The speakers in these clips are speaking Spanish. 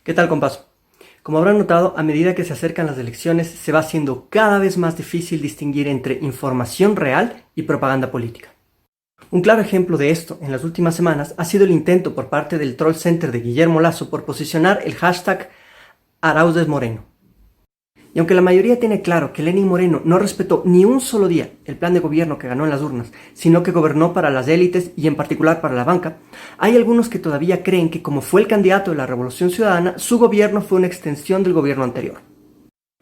¿Qué tal, compás? Como habrán notado, a medida que se acercan las elecciones, se va haciendo cada vez más difícil distinguir entre información real y propaganda política. Un claro ejemplo de esto en las últimas semanas ha sido el intento por parte del Troll Center de Guillermo Lasso por posicionar el hashtag Arauz Moreno. Y aunque la mayoría tiene claro que Lenín Moreno no respetó ni un solo día el plan de gobierno que ganó en las urnas, sino que gobernó para las élites y en particular para la banca, hay algunos que todavía creen que como fue el candidato de la Revolución Ciudadana, su gobierno fue una extensión del gobierno anterior.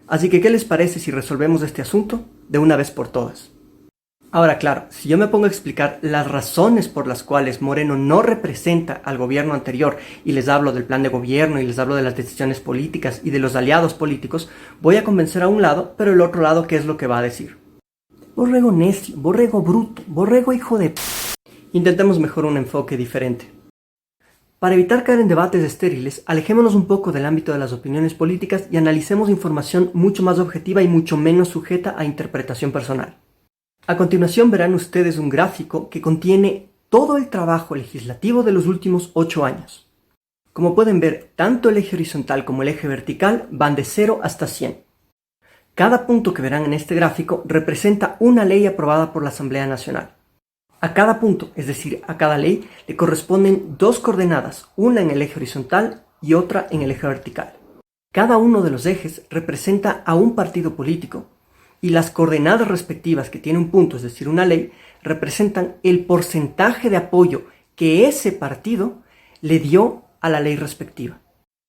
Así que, ¿qué les parece si resolvemos este asunto de una vez por todas? Ahora, claro, si yo me pongo a explicar las razones por las cuales Moreno no representa al gobierno anterior y les hablo del plan de gobierno y les hablo de las decisiones políticas y de los aliados políticos, voy a convencer a un lado, pero el otro lado, ¿qué es lo que va a decir? Borrego necio, borrego bruto, borrego hijo de p... Intentemos mejor un enfoque diferente. Para evitar caer en debates estériles, alejémonos un poco del ámbito de las opiniones políticas y analicemos información mucho más objetiva y mucho menos sujeta a interpretación personal. A continuación verán ustedes un gráfico que contiene todo el trabajo legislativo de los últimos 8 años. Como pueden ver, tanto el eje horizontal como el eje vertical van de 0 hasta 100. Cada punto que verán en este gráfico representa una ley aprobada por la Asamblea Nacional. A cada punto, es decir, a cada ley, le corresponden dos coordenadas, una en el eje horizontal y otra en el eje vertical. Cada uno de los ejes representa a un partido político, y las coordenadas respectivas que tiene un punto, es decir, una ley, representan el porcentaje de apoyo que ese partido le dio a la ley respectiva.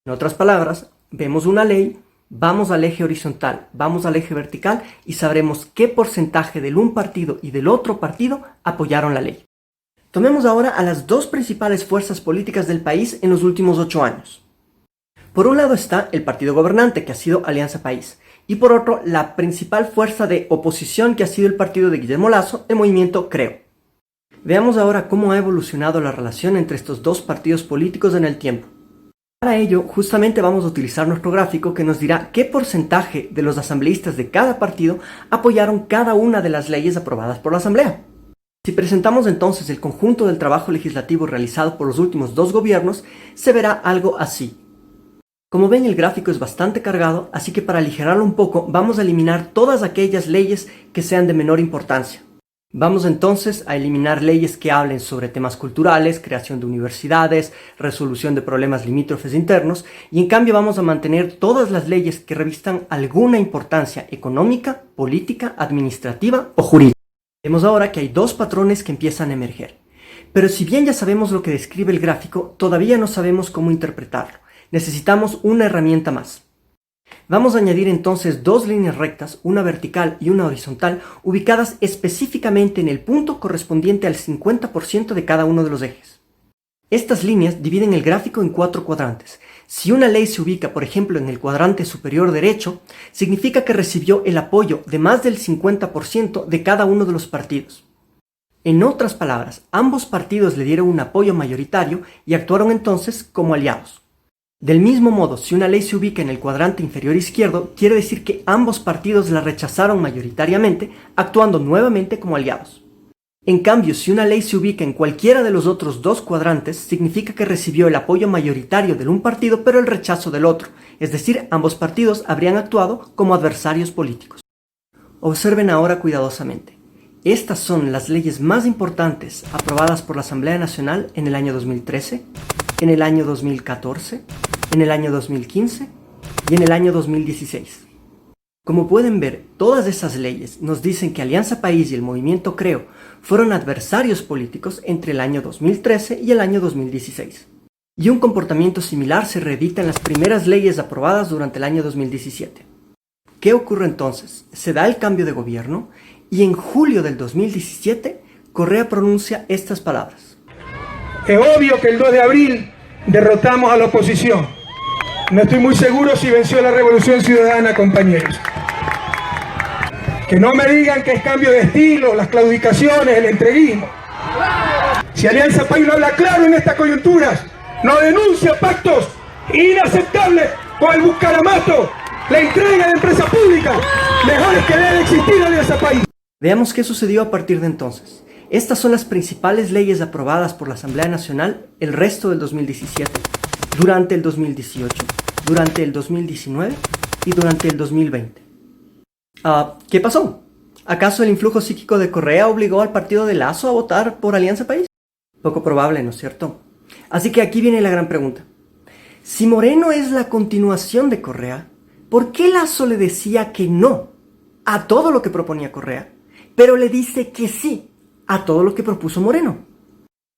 En otras palabras, vemos una ley, vamos al eje horizontal, vamos al eje vertical y sabremos qué porcentaje del un partido y del otro partido apoyaron la ley. Tomemos ahora a las dos principales fuerzas políticas del país en los últimos 8 años. Por un lado está el partido gobernante, que ha sido Alianza País, y por otro, la principal fuerza de oposición, que ha sido el partido de Guillermo Lasso, el movimiento Creo. Veamos ahora cómo ha evolucionado la relación entre estos dos partidos políticos en el tiempo. Para ello, justamente vamos a utilizar nuestro gráfico que nos dirá qué porcentaje de los asambleístas de cada partido apoyaron cada una de las leyes aprobadas por la Asamblea. Si presentamos entonces el conjunto del trabajo legislativo realizado por los últimos dos gobiernos, se verá algo así. Como ven, el gráfico es bastante cargado, así que para aligerarlo un poco vamos a eliminar todas aquellas leyes que sean de menor importancia. Vamos entonces a eliminar leyes que hablen sobre temas culturales, creación de universidades, resolución de problemas limítrofes internos, y en cambio vamos a mantener todas las leyes que revistan alguna importancia económica, política, administrativa o jurídica. Vemos ahora que hay dos patrones que empiezan a emerger. Pero si bien ya sabemos lo que describe el gráfico, todavía no sabemos cómo interpretarlo. Necesitamos una herramienta más. Vamos a añadir entonces dos líneas rectas, una vertical y una horizontal, ubicadas específicamente en el punto correspondiente al 50% de cada uno de los ejes. Estas líneas dividen el gráfico en 4 cuadrantes. Si una ley se ubica, por ejemplo, en el cuadrante superior derecho, significa que recibió el apoyo de más del 50% de cada uno de los partidos. En otras palabras, ambos partidos le dieron un apoyo mayoritario y actuaron entonces como aliados. Del mismo modo, si una ley se ubica en el cuadrante inferior izquierdo, quiere decir que ambos partidos la rechazaron mayoritariamente, actuando nuevamente como aliados. En cambio, si una ley se ubica en cualquiera de los otros dos cuadrantes, significa que recibió el apoyo mayoritario del un partido pero el rechazo del otro, es decir, ambos partidos habrían actuado como adversarios políticos. Observen ahora cuidadosamente. Estas son las leyes más importantes aprobadas por la Asamblea Nacional en el año 2013, en el año 2014, en el año 2015 y en el año 2016. Como pueden ver, todas esas leyes nos dicen que Alianza País y el movimiento Creo fueron adversarios políticos entre el año 2013 y el año 2016. Y un comportamiento similar se reedita en las primeras leyes aprobadas durante el año 2017. ¿Qué ocurre entonces? Se da el cambio de gobierno y en julio del 2017 Correa pronuncia estas palabras. Es obvio que el 2 de abril derrotamos a la oposición. No estoy muy seguro si venció la Revolución Ciudadana, compañeros. Que no me digan que es cambio de estilo, las claudicaciones, el entreguismo. Si Alianza País no habla claro en estas coyunturas, no denuncia pactos inaceptables con el Bucaramatazo, la entrega de empresas públicas, mejores que debe existir Alianza País. Veamos qué sucedió a partir de entonces. Estas son las principales leyes aprobadas por la Asamblea Nacional el resto del 2017. durante el 2018, durante el 2019 y durante el 2020. ¿Qué pasó? ¿Acaso el influjo psíquico de Correa obligó al partido de Lasso a votar por Alianza País? Poco probable, ¿no es cierto? Así que aquí viene la gran pregunta. Si Moreno es la continuación de Correa, ¿por qué Lasso le decía que no a todo lo que proponía Correa, pero le dice que sí a todo lo que propuso Moreno?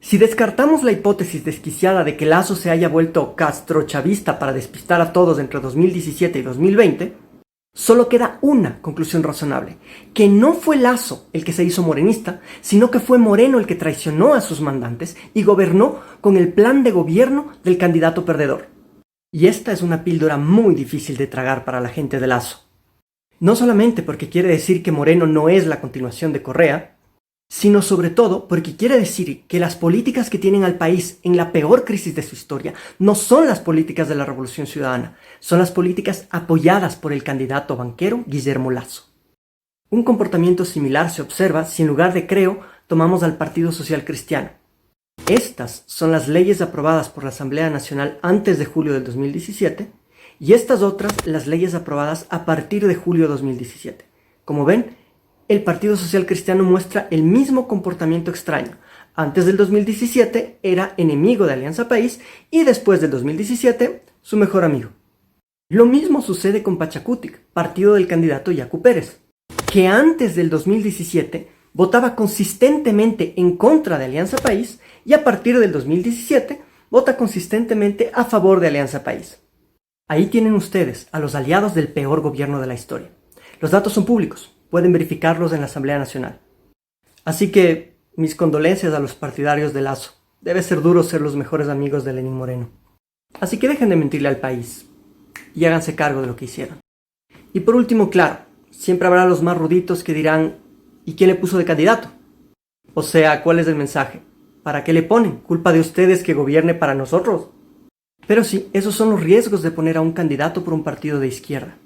Si descartamos la hipótesis desquiciada de que Lasso se haya vuelto castrochavista para despistar a todos entre 2017 y 2020, solo queda una conclusión razonable, que no fue Lasso el que se hizo morenista, sino que fue Moreno el que traicionó a sus mandantes y gobernó con el plan de gobierno del candidato perdedor. Y esta es una píldora muy difícil de tragar para la gente de Lasso. No solamente porque quiere decir que Moreno no es la continuación de Correa, sino sobre todo porque quiere decir que las políticas que tienen al país en la peor crisis de su historia no son las políticas de la Revolución Ciudadana, son las políticas apoyadas por el candidato banquero Guillermo Lasso. Un comportamiento similar se observa si en lugar de Creo tomamos al Partido Social Cristiano. Estas son las leyes aprobadas por la Asamblea Nacional antes de julio del 2017 y estas otras las leyes aprobadas a partir de julio de 2017. Como ven, el Partido Social Cristiano muestra el mismo comportamiento extraño. Antes del 2017 era enemigo de Alianza País y después del 2017 su mejor amigo. Lo mismo sucede con Pachacutic, partido del candidato Yacu Pérez, que antes del 2017 votaba consistentemente en contra de Alianza País y a partir del 2017 vota consistentemente a favor de Alianza País. Ahí tienen ustedes a los aliados del peor gobierno de la historia. Los datos son públicos. Pueden verificarlos en la Asamblea Nacional. Así que, mis condolencias a los partidarios de Lasso. Debe ser duro ser los mejores amigos de Lenín Moreno. Así que dejen de mentirle al país y háganse cargo de lo que hicieron. Y por último, claro, siempre habrá los más ruditos que dirán, ¿y quién le puso de candidato? O sea, ¿cuál es el mensaje? ¿Para qué le ponen? ¿Culpa de ustedes que gobierne para nosotros? Pero sí, esos son los riesgos de poner a un candidato por un partido de izquierda.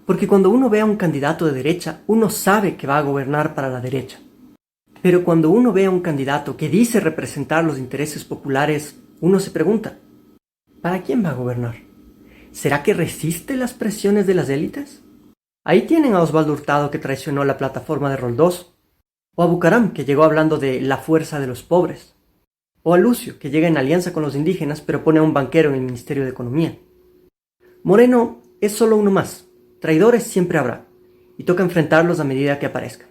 Porque cuando uno ve a un candidato de derecha, uno sabe que va a gobernar para la derecha. Pero cuando uno ve a un candidato que dice representar los intereses populares, uno se pregunta, ¿para quién va a gobernar? ¿Será que resiste las presiones de las élites? Ahí tienen a Osvaldo Hurtado que traicionó la plataforma de Roldós, o a Bucaram que llegó hablando de la fuerza de los pobres, o a Lucio que llega en alianza con los indígenas pero pone a un banquero en el Ministerio de Economía. Moreno es solo uno más. Traidores siempre habrá, y toca enfrentarlos a medida que aparezcan.